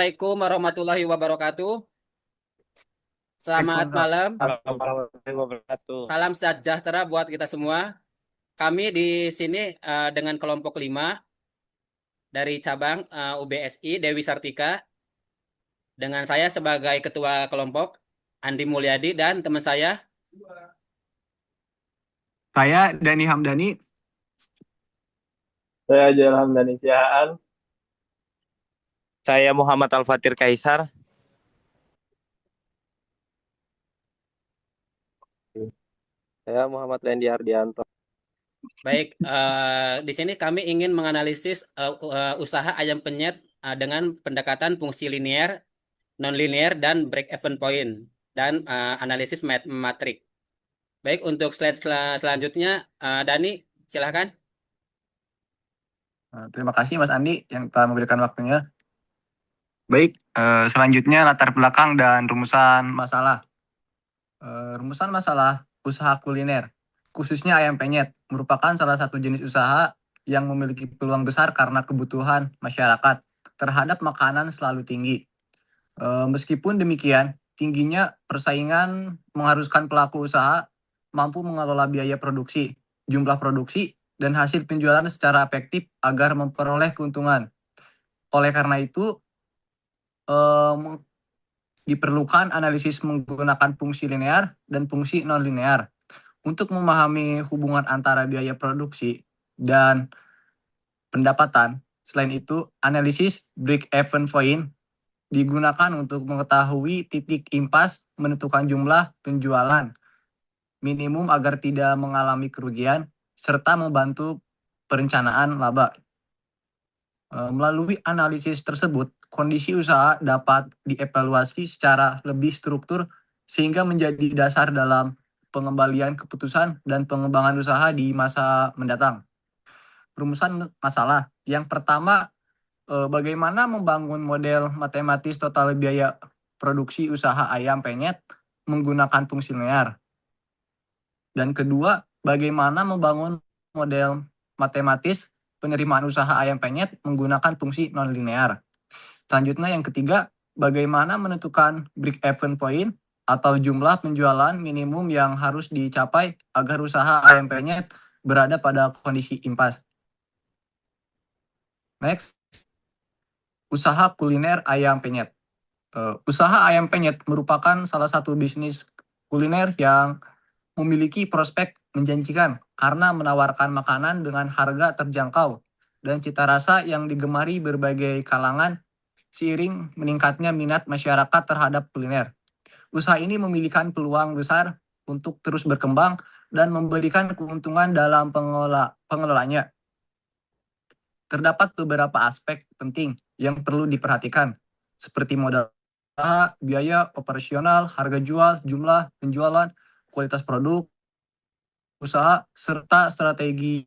Assalamualaikum warahmatullahi wabarakatuh. Selamat malam, Assalamualaikum warahmatullahi wabarakatuh. salam sejahtera buat kita semua. Kami di sini dengan kelompok 5 dari cabang UBSI Dewi Sartika dengan saya sebagai ketua kelompok Andi Mulyadi dan teman saya. Saya Dani Hamdani. Saya Jalham Dani Sihaan. Saya Muhammad Al-Fatir Kaisar. Saya Muhammad Lendi Ardianto. Baik, di sini kami ingin menganalisis usaha ayam penyet dengan pendekatan fungsi linear, non-linear, dan break-even point, dan analisis matrik. Baik, untuk slide selanjutnya, Dani, silahkan. Terima kasih Mas Andi yang telah memberikan waktunya. Baik, selanjutnya latar belakang dan rumusan masalah. Rumusan masalah usaha kuliner, khususnya ayam penyet, merupakan salah satu jenis usaha yang memiliki peluang besar karena kebutuhan masyarakat terhadap makanan selalu tinggi. Meskipun demikian, tingginya persaingan mengharuskan pelaku usaha mampu mengelola biaya produksi, jumlah produksi, dan hasil penjualan secara efektif agar memperoleh keuntungan. Oleh karena itu, diperlukan analisis menggunakan fungsi linear dan fungsi non-linear untuk memahami hubungan antara biaya produksi dan pendapatan. Selain itu, analisis break-even point digunakan untuk mengetahui titik impas menentukan jumlah penjualan minimum agar tidak mengalami kerugian, serta membantu perencanaan laba. Melalui analisis tersebut, kondisi usaha dapat dievaluasi secara lebih struktur sehingga menjadi dasar dalam pengembalian keputusan dan pengembangan usaha di masa mendatang. Rumusan masalah. Yang pertama, bagaimana membangun model matematis total biaya produksi usaha ayam penyet menggunakan fungsi linear. Dan kedua, bagaimana membangun model matematis penerimaan usaha ayam penyet menggunakan fungsi non-linear. Selanjutnya yang ketiga, bagaimana menentukan break-even point atau jumlah penjualan minimum yang harus dicapai agar usaha ayam penyet berada pada kondisi impas. Next, usaha kuliner ayam penyet. Usaha ayam penyet merupakan salah satu bisnis kuliner yang memiliki prospek menjanjikan karena menawarkan makanan dengan harga terjangkau dan cita rasa yang digemari berbagai kalangan seiring meningkatnya minat masyarakat terhadap kuliner. Usaha ini memiliki peluang besar untuk terus berkembang dan memberikan keuntungan dalam pengelolanya. Terdapat beberapa aspek penting yang perlu diperhatikan, seperti modal usaha, biaya operasional, harga jual, jumlah penjualan, kualitas produk, usaha, serta strategi.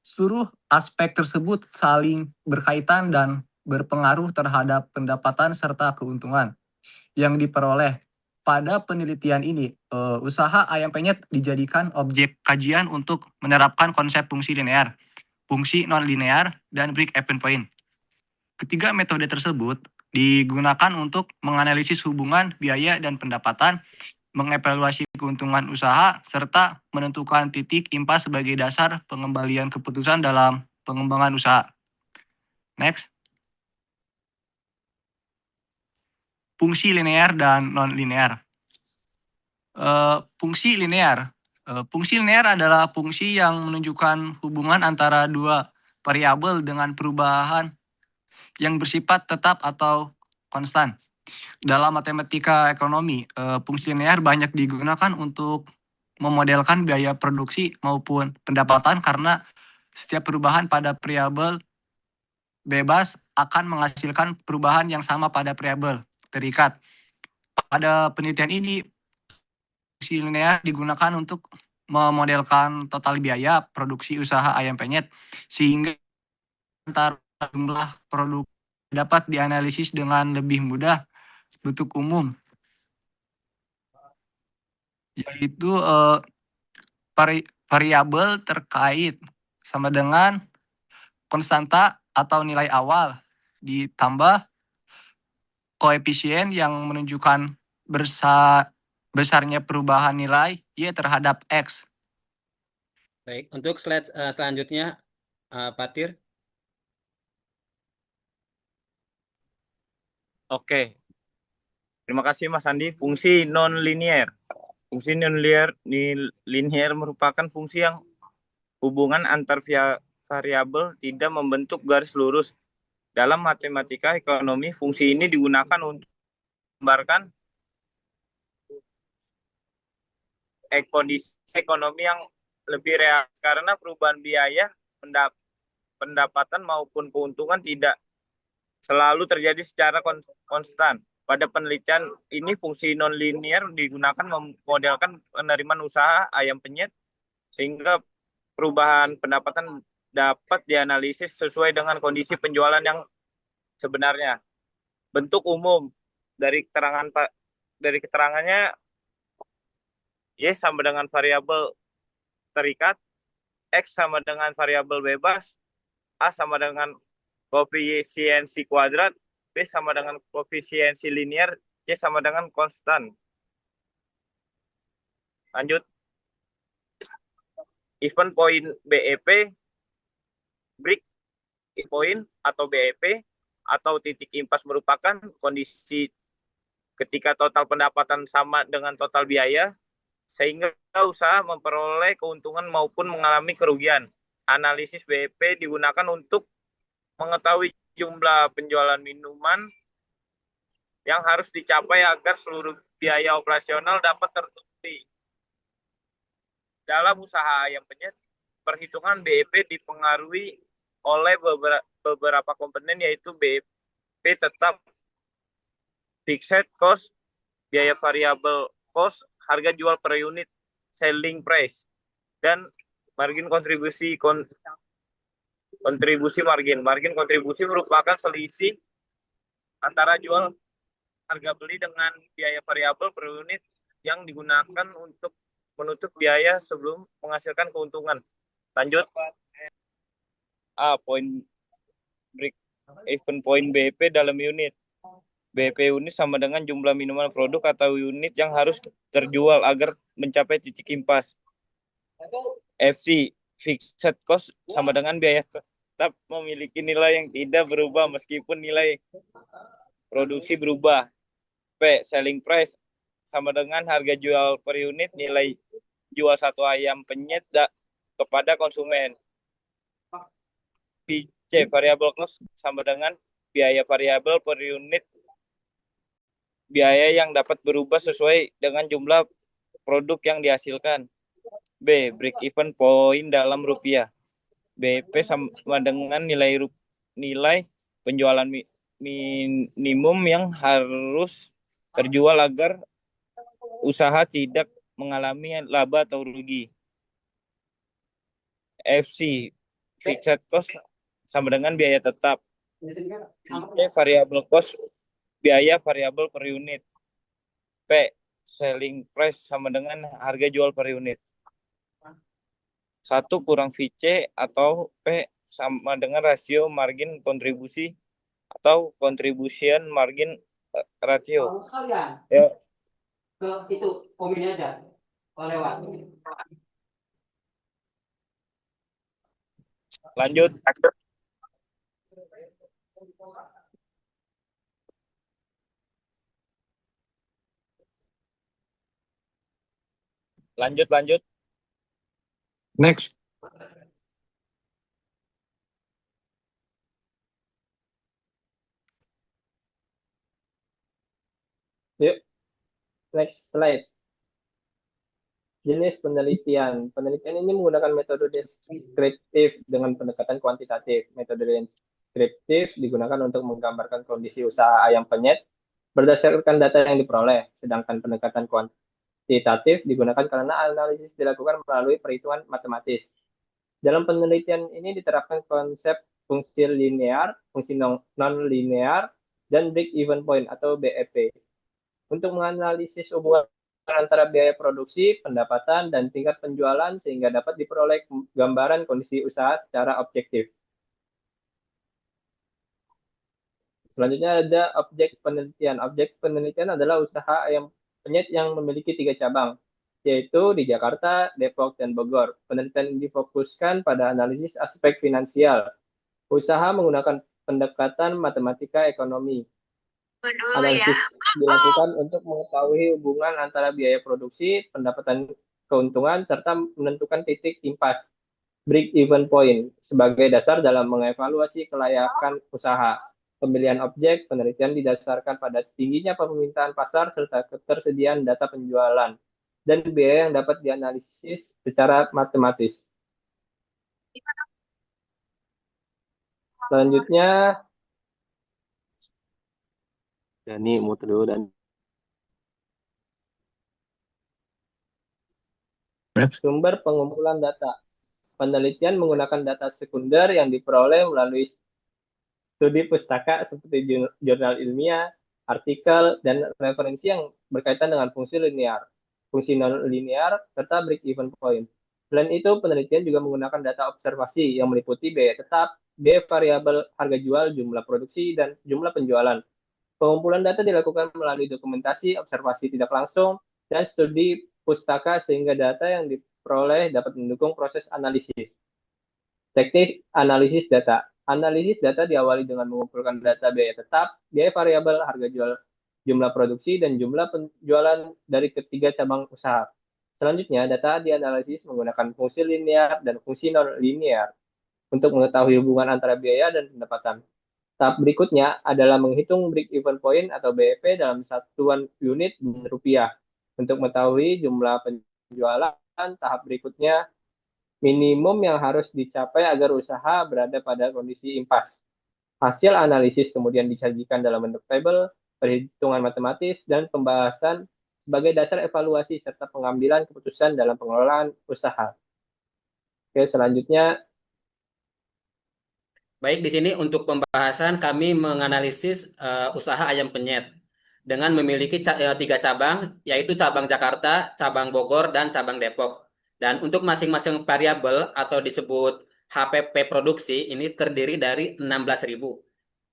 Seluruh aspek tersebut saling berkaitan dan berpengaruh terhadap pendapatan serta keuntungan yang diperoleh. Pada penelitian ini, usaha ayam penyet dijadikan objek kajian untuk menerapkan konsep fungsi linear, fungsi non-linear, dan break-even point. Ketiga metode tersebut digunakan untuk menganalisis hubungan biaya dan pendapatan, mengevaluasi keuntungan usaha, serta menentukan titik impas sebagai dasar pengembalian keputusan dalam pengembangan usaha. Next. Fungsi linear dan non-linear. Fungsi linear. Fungsi linear adalah fungsi yang menunjukkan hubungan antara dua variabel dengan perubahan yang bersifat tetap atau konstan. Dalam matematika ekonomi, fungsi linear banyak digunakan untuk memodelkan biaya produksi maupun pendapatan karena setiap perubahan pada variabel bebas akan menghasilkan perubahan yang sama pada variabel terikat. Pada penelitian ini, fungsi linear digunakan untuk memodelkan total biaya produksi usaha ayam penyet sehingga antara jumlah produk dapat dianalisis dengan lebih mudah bentuk umum, yaitu variabel terkait sama dengan konstanta atau nilai awal ditambah koefisien yang menunjukkan besarnya perubahan nilai Y terhadap X. Baik, untuk slide selanjutnya, Fatir. Oke, terima kasih Mas Andi. Fungsi non-linear. Fungsi non-linear merupakan fungsi yang hubungan antar variabel tidak membentuk garis lurus. Dalam matematika ekonomi, fungsi ini digunakan untuk menggambarkan kondisi ekonomi yang lebih real karena perubahan biaya, pendapatan maupun keuntungan tidak selalu terjadi secara konstan. Pada penelitian ini fungsi nonlinear digunakan memodelkan penerimaan usaha ayam penyet sehingga perubahan pendapatan dapat dianalisis sesuai dengan kondisi penjualan yang sebenarnya. Bentuk umum dari keterangannya Y sama dengan variabel terikat, X sama dengan variabel bebas, A sama dengan koefisiensi kuadrat, B sama dengan koefisiensi linear, C sama dengan konstan. Lanjut. Event point BEP, break point atau BEP, atau titik impas merupakan kondisi ketika total pendapatan sama dengan total biaya, sehingga usaha memperoleh keuntungan maupun mengalami kerugian. Analisis BEP digunakan untuk mengetahui jumlah penjualan minuman yang harus dicapai agar seluruh biaya operasional dapat tertutupi. Dalam usaha ayam penyet, perhitungan BEP dipengaruhi oleh beberapa komponen, yaitu BEP tetap, fixed cost, biaya variabel cost, harga jual per unit, selling price, dan margin kontribusi margin. Margin kontribusi merupakan selisih antara jual harga beli dengan biaya variabel per unit yang digunakan untuk menutup biaya sebelum menghasilkan keuntungan. Lanjut. Point break even point BEP dalam unit. BEP unit sama dengan jumlah minuman produk atau unit yang harus terjual agar mencapai titik impas. FC, fixed cost, sama dengan biaya tetap memiliki nilai yang tidak berubah meskipun nilai produksi berubah. P, selling price, sama dengan harga jual per unit nilai jual satu ayam penyet kepada konsumen. C, variable cost, sama dengan biaya variabel per unit, biaya yang dapat berubah sesuai dengan jumlah produk yang dihasilkan. B, break even point dalam rupiah. BEP sama dengan nilai penjualan minimum yang harus terjual agar usaha tidak mengalami laba atau rugi. FC, fixed cost, sama dengan biaya tetap. C, variable cost, biaya variabel per unit. P, selling price, sama dengan harga jual per unit. 1 kurang VC atau P sama dengan rasio margin kontribusi atau contribution margin ratio. Ya. Ke itu komennya aja. Lewat. Lanjut. Lanjut. Next. Yuk. Next slide. Jenis penelitian. Penelitian ini menggunakan metode deskriptif dengan pendekatan kuantitatif. Metode deskriptif digunakan untuk menggambarkan kondisi usaha ayam penyet berdasarkan data yang diperoleh, sedangkan pendekatan kuantitatif digunakan karena analisis dilakukan melalui perhitungan matematis. Dalam penelitian ini diterapkan konsep fungsi linear, fungsi non-linear, dan break-even point atau BEP untuk menganalisis hubungan antara biaya produksi, pendapatan, dan tingkat penjualan sehingga dapat diperoleh gambaran kondisi usaha secara objektif. Selanjutnya ada objek penelitian. Objek penelitian adalah usaha ayam penyet yang memiliki 3 cabang, yaitu di Jakarta, Depok, dan Bogor. Penelitian ini difokuskan pada analisis aspek finansial. Usaha menggunakan pendekatan matematika ekonomi. Analisis dilakukan untuk mengetahui hubungan antara biaya produksi, pendapatan keuntungan, serta menentukan titik impas break-even point sebagai dasar dalam mengevaluasi kelayakan usaha. Pemilihan objek penelitian didasarkan pada tingginya permintaan pasar serta ketersediaan data penjualan dan biaya yang dapat dianalisis secara matematis. Selanjutnya, Dani, muter dulu dan sumber pengumpulan data. Penelitian menggunakan data sekunder yang diperoleh melalui studi pustaka seperti jurnal ilmiah, artikel, dan referensi yang berkaitan dengan fungsi linear, fungsi non-linear, serta break-even point. Selain itu, penelitian juga menggunakan data observasi yang meliputi biaya tetap, biaya variabel harga jual, jumlah produksi, dan jumlah penjualan. Pengumpulan data dilakukan melalui dokumentasi, observasi tidak langsung, dan studi pustaka sehingga data yang diperoleh dapat mendukung proses analisis. Teknik analisis data. Analisis data diawali dengan mengumpulkan data biaya tetap, biaya variabel, harga jual, jumlah produksi, dan jumlah penjualan dari ketiga cabang usaha. Selanjutnya, data dianalisis menggunakan fungsi linear dan fungsi non-linear untuk mengetahui hubungan antara biaya dan pendapatan. Tahap berikutnya adalah menghitung break-even point atau BEP dalam satuan unit rupiah. Untuk mengetahui jumlah penjualan, tahap berikutnya minimum yang harus dicapai agar usaha berada pada kondisi impas. Hasil analisis kemudian disajikan dalam bentuk tabel, perhitungan matematis, dan pembahasan sebagai dasar evaluasi serta pengambilan keputusan dalam pengelolaan usaha. Oke, selanjutnya Baik, di sini untuk pembahasan kami menganalisis usaha ayam penyet dengan memiliki 3 cabang, yaitu cabang Jakarta, cabang Bogor, dan cabang Depok. Dan untuk masing-masing variabel atau disebut HPP produksi ini terdiri dari 16.000.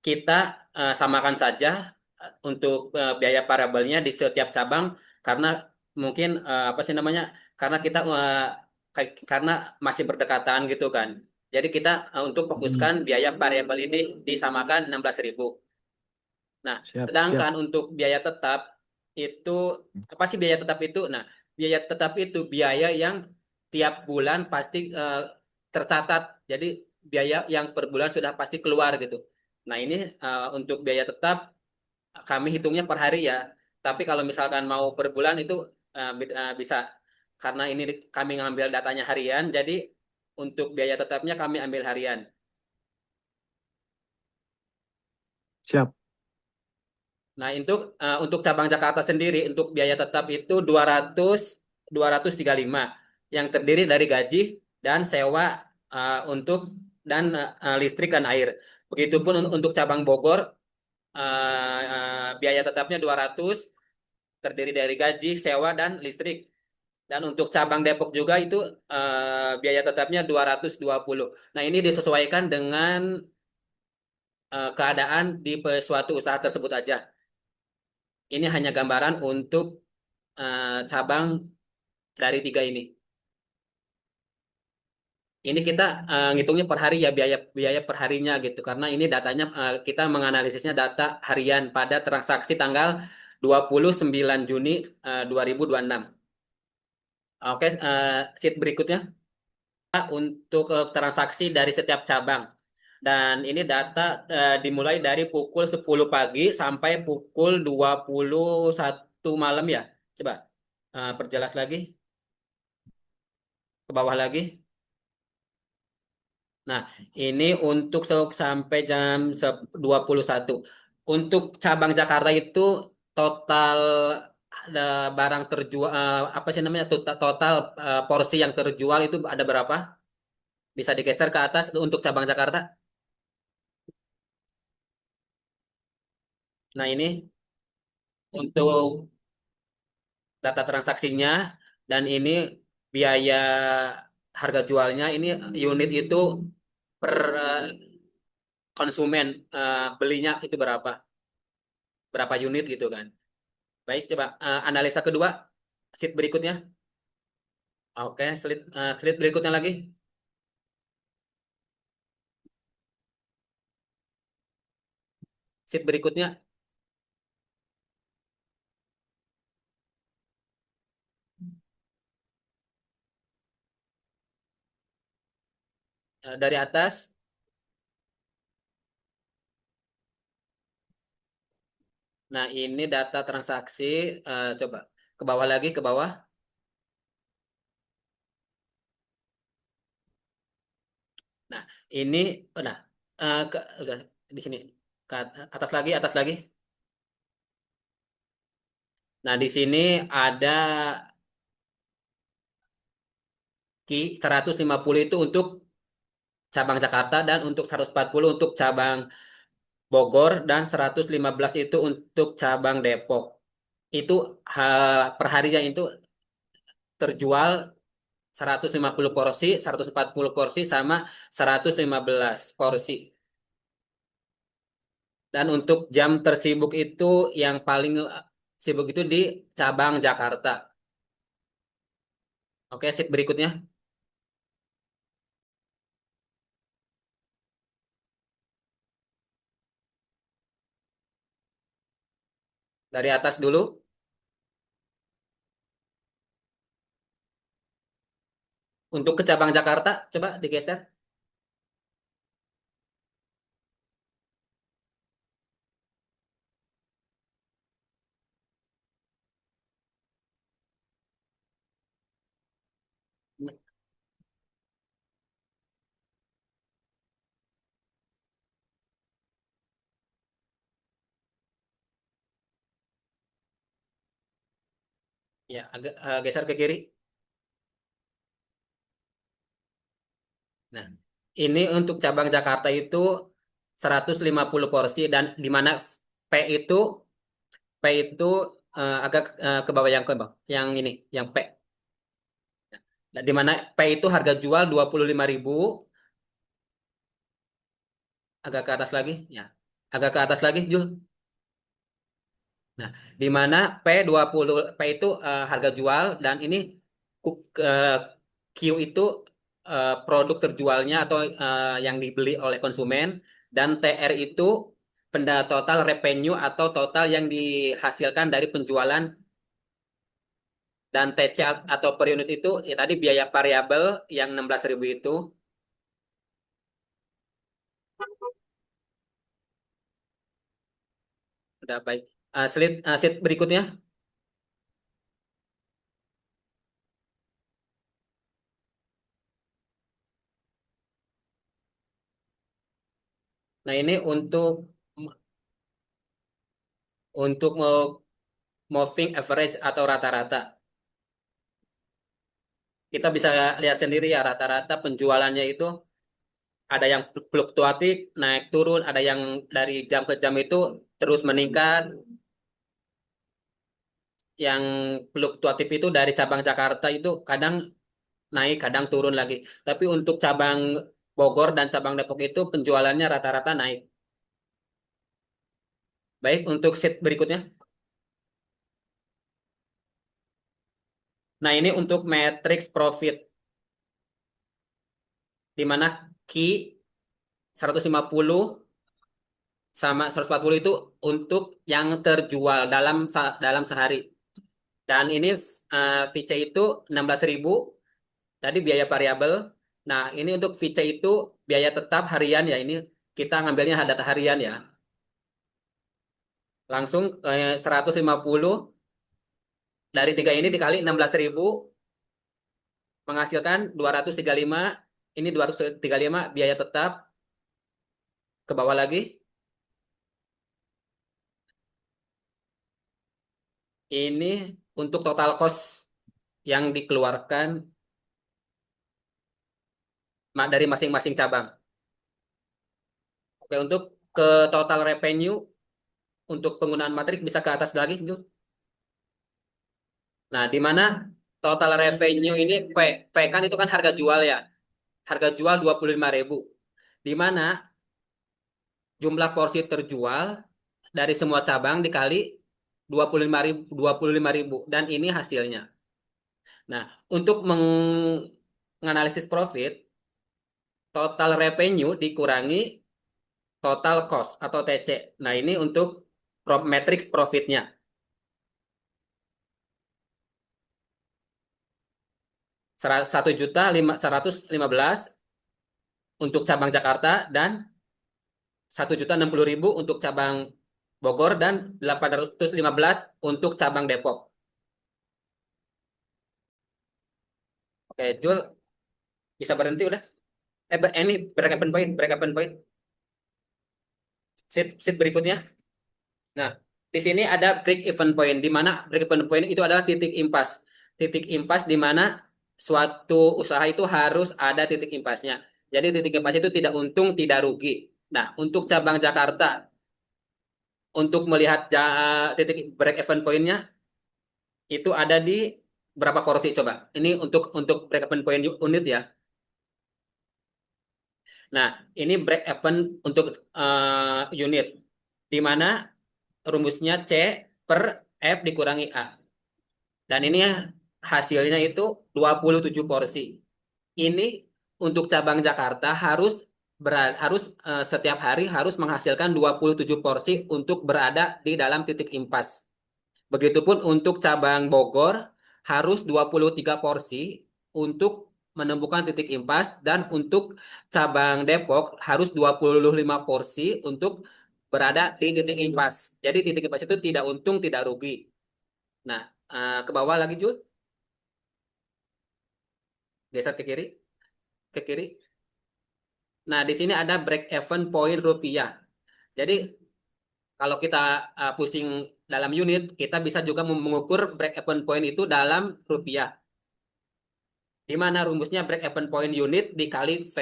Kita samakan saja untuk biaya variabelnya di setiap cabang karena mungkin apa sih namanya? Karena kita karena masih berdekatan gitu kan. Jadi kita untuk fokuskan biaya variabel ini disamakan 16.000. Nah, Siap, siap. sedangkan untuk biaya tetap itu apa sih biaya tetap itu? Nah, biaya tetap itu biaya yang tiap bulan pasti tercatat. Jadi biaya yang per bulan sudah pasti keluar gitu. Nah, ini untuk biaya tetap kami hitungnya per hari ya. Tapi kalau misalkan mau per bulan itu bisa karena ini kami ngambil datanya harian, jadi untuk biaya tetapnya kami ambil harian. Siap. Nah, untuk cabang Jakarta sendiri untuk biaya tetap itu 235 yang terdiri dari gaji dan sewa untuk dan listrik dan air. Begitupun untuk cabang Bogor biaya tetapnya 200 terdiri dari gaji, sewa dan listrik. Dan untuk cabang Depok juga itu biaya tetapnya 220. Nah, ini disesuaikan dengan keadaan di suatu usaha tersebut aja. Ini hanya gambaran untuk cabang dari 3 ini. Ini kita ngitungnya per hari ya biaya biaya per harinya gitu karena ini datanya kita menganalisisnya data harian pada transaksi tanggal 29 Juni 2026. Oke, sheet berikutnya untuk transaksi dari setiap cabang. Dan ini data dimulai dari pukul 10 pagi sampai pukul 21 malam ya. Coba perjelas lagi ke bawah lagi. Nah, ini untuk sampai jam 21. Untuk cabang Jakarta itu total ada barang terjual apa sih namanya total porsi yang terjual itu ada berapa? Bisa digeser ke atas untuk cabang Jakarta. Nah, ini untuk data transaksinya dan ini biaya harga jualnya ini unit itu per konsumen belinya itu berapa unit gitu kan. Baik, coba analisa kedua, sheet berikutnya. Oke, slide berikutnya lagi. Sheet berikutnya. Dari atas. Nah, ini data transaksi. Coba ke bawah lagi, ke bawah. Nah, ini udah udah di sini. Ke atas lagi, atas lagi. Nah, di sini ada Ki 150 itu untuk cabang Jakarta dan untuk 140 untuk cabang Bogor dan 115 itu untuk cabang Depok. Itu perharinya itu terjual 150 porsi, 140 porsi sama 115 porsi. Dan untuk jam tersibuk itu yang paling sibuk itu di cabang Jakarta. Oke, sheet berikutnya. Dari atas dulu. Untuk ke cabang Jakarta, coba digeser. Ya, agak geser ke kiri. Nah, ini untuk cabang Jakarta itu 150 porsi dan di mana P itu P itu agak ke bawah yang ke bawah, yang ini, yang P. Nah, di mana P itu harga jual 25.000, agak ke atas lagi, ya. Agak ke atas lagi, Jul. Nah, di mana P itu harga jual dan ini eh, Q itu produk terjualnya atau yang dibeli oleh konsumen dan TR itu total revenue atau total yang dihasilkan dari penjualan dan TC atau per unit itu ya tadi biaya variabel yang 16.000 itu udah baik. Slide berikutnya. Nah, ini untuk moving average atau rata-rata. Kita bisa lihat sendiri ya rata-rata penjualannya itu ada yang fluktuatif, naik turun, ada yang dari jam ke jam itu terus meningkat. Yang fluktuatif itu dari cabang Jakarta itu kadang naik, kadang turun lagi. Tapi untuk cabang Bogor dan cabang Depok itu penjualannya rata-rata naik. Baik, untuk sheet berikutnya. Nah, ini untuk matrix profit di mana Ki 150 sama 140 itu untuk yang terjual dalam sehari. Dan ini VC itu 16.000 tadi biaya variabel. Nah, ini untuk VC itu biaya tetap harian ya. Ini kita ngambilnya data harian ya. Langsung 150 dari tiga ini dikali 16.000 menghasilkan 235. Ini 235 biaya tetap ke bawah lagi. Ini untuk total cost yang dikeluarkan dari masing-masing cabang. Oke, untuk ke total revenue untuk penggunaan matrik bisa ke atas lagi, Jul. Nah, di mana total revenue ini P kan itu kan harga jual ya. Harga jual 25.000. Di mana jumlah porsi terjual dari semua cabang dikali 25.000 dan ini hasilnya. Nah, untuk menganalisis profit, total revenue dikurangi total cost atau TC. Nah, ini untuk matrix profitnya. Satu juta 115 untuk cabang Jakarta dan 1.060.000 untuk cabang Bogor dan 815 untuk cabang Depok. Oke, Jul bisa berhenti udah. Ini break even point, break even point. Sheet berikutnya. Nah, di sini ada break even point, di mana break even point itu adalah titik impas. Titik impas di mana suatu usaha itu harus ada titik impasnya. Jadi titik impas itu tidak untung, tidak rugi. Nah, untuk cabang Jakarta, untuk melihat titik break even point-nya itu ada di berapa porsi coba? Ini untuk break even point unit ya. Nah, ini break even untuk unit, di mana rumusnya C per F dikurangi A. Dan ini hasilnya itu 27 porsi. Ini untuk cabang Jakarta harus setiap hari harus menghasilkan 27 porsi untuk berada di dalam titik impas. Begitupun untuk cabang Bogor harus 23 porsi untuk menemukan titik impas dan untuk cabang Depok harus 25 porsi untuk berada di titik impas. Jadi titik impas itu tidak untung, tidak rugi. Nah, ke bawah lagi Jul. Geser ke kiri, ke kiri. Nah, di sini ada break even point rupiah. Jadi kalau kita pusing dalam unit, kita bisa juga mengukur break even point itu dalam rupiah. Di mana rumusnya break even point unit dikali V.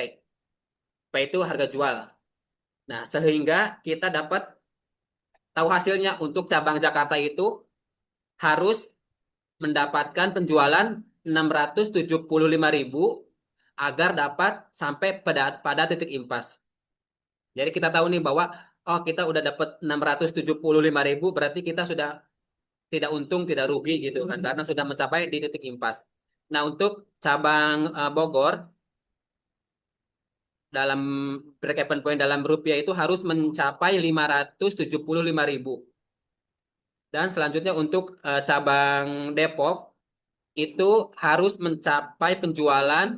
V itu harga jual. Nah, sehingga kita dapat tahu hasilnya untuk cabang Jakarta itu harus mendapatkan penjualan 675.000 agar dapat sampai pada titik impas. Jadi kita tahu nih bahwa oh kita udah dapat 675.000 berarti kita sudah tidak untung, tidak rugi gitu kan karena sudah mencapai di titik impas. Nah, untuk cabang Bogor dalam break even point dalam rupiah itu harus mencapai 575.000. Dan selanjutnya untuk cabang Depok itu harus mencapai penjualan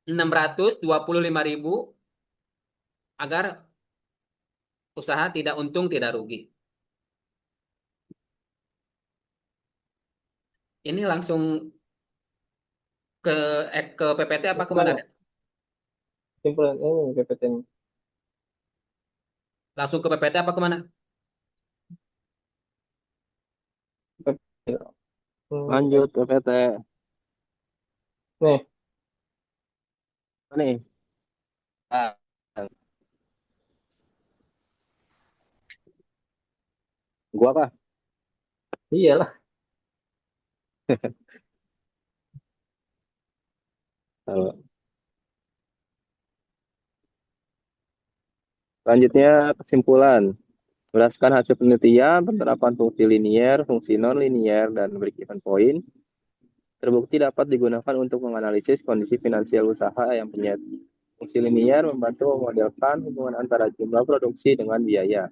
625.000 agar usaha tidak untung, tidak rugi. Ini langsung ke ke PPT apa kemana? Simpulan ini PPT ini. Langsung ke PPT apa kemana? Lanjut PPT. Nih, Nih. Ah, gua kah? iyalah. Kalau selanjutnya kesimpulan. Berdasarkan hasil penelitian, penerapan fungsi linier, fungsi non-linier, dan break even point terbukti dapat digunakan untuk menganalisis kondisi finansial usaha yang penyet. Fungsi linier membantu memodelkan hubungan antara jumlah produksi dengan biaya.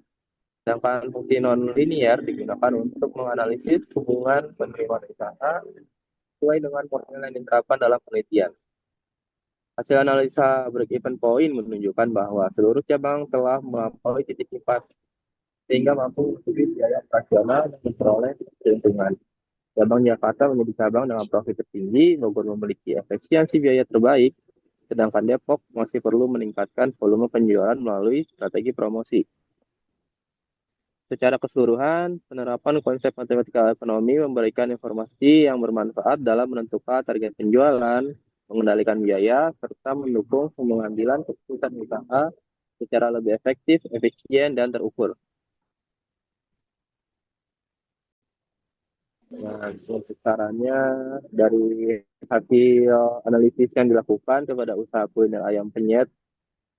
Sedangkan fungsi non-linier digunakan untuk menganalisis hubungan penerimaan usaha sesuai dengan formula yang diterapkan dalam penelitian. Hasil analisa break-even point menunjukkan bahwa seluruh cabang telah melampaui titik impas sehingga mampu menutupi biaya operasional dan memperoleh keuntungan. Cabang Jakarta menjadi cabang dengan profit tertinggi, Bogor memiliki efisiensi biaya terbaik, sedangkan Depok masih perlu meningkatkan volume penjualan melalui strategi promosi. Secara keseluruhan, penerapan konsep matematika ekonomi memberikan informasi yang bermanfaat dalam menentukan target penjualan, mengendalikan biaya, serta mendukung pengambilan keputusan usaha secara lebih efektif, efisien, dan terukur. Nah, untuk sarannya dari hasil analisis yang dilakukan kepada usaha kuliner ayam penyet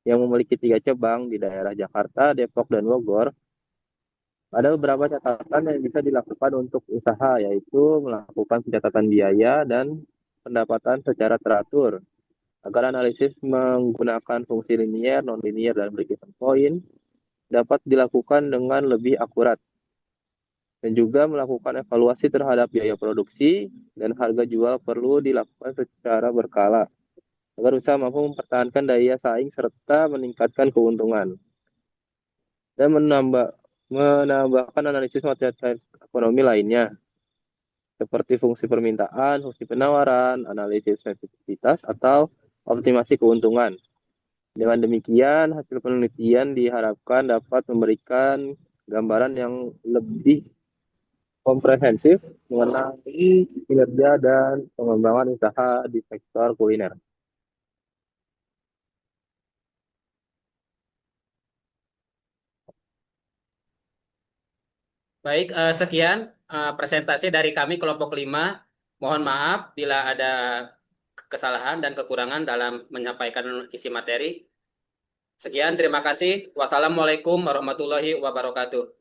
yang memiliki 3 cabang di daerah Jakarta, Depok, dan Bogor, ada beberapa catatan yang bisa dilakukan untuk usaha, yaitu melakukan pencatatan biaya dan pendapatan secara teratur, agar analisis menggunakan fungsi linier, non-linier, dan break-even point dapat dilakukan dengan lebih akurat, dan juga melakukan evaluasi terhadap biaya produksi dan harga jual perlu dilakukan secara berkala, agar usaha mampu mempertahankan daya saing serta meningkatkan keuntungan. Dan menambahkan analisis materi ekonomi lainnya, seperti fungsi permintaan, fungsi penawaran, analisis sensitivitas, atau optimasi keuntungan. Dengan demikian, hasil penelitian diharapkan dapat memberikan gambaran yang lebih komprehensif mengenai kinerja dan pengembangan usaha di sektor kuliner. Baik, sekian presentasi dari kami kelompok 5. Mohon maaf bila ada kesalahan dan kekurangan dalam menyampaikan isi materi. Sekian, terima kasih. Wassalamualaikum warahmatullahi wabarakatuh.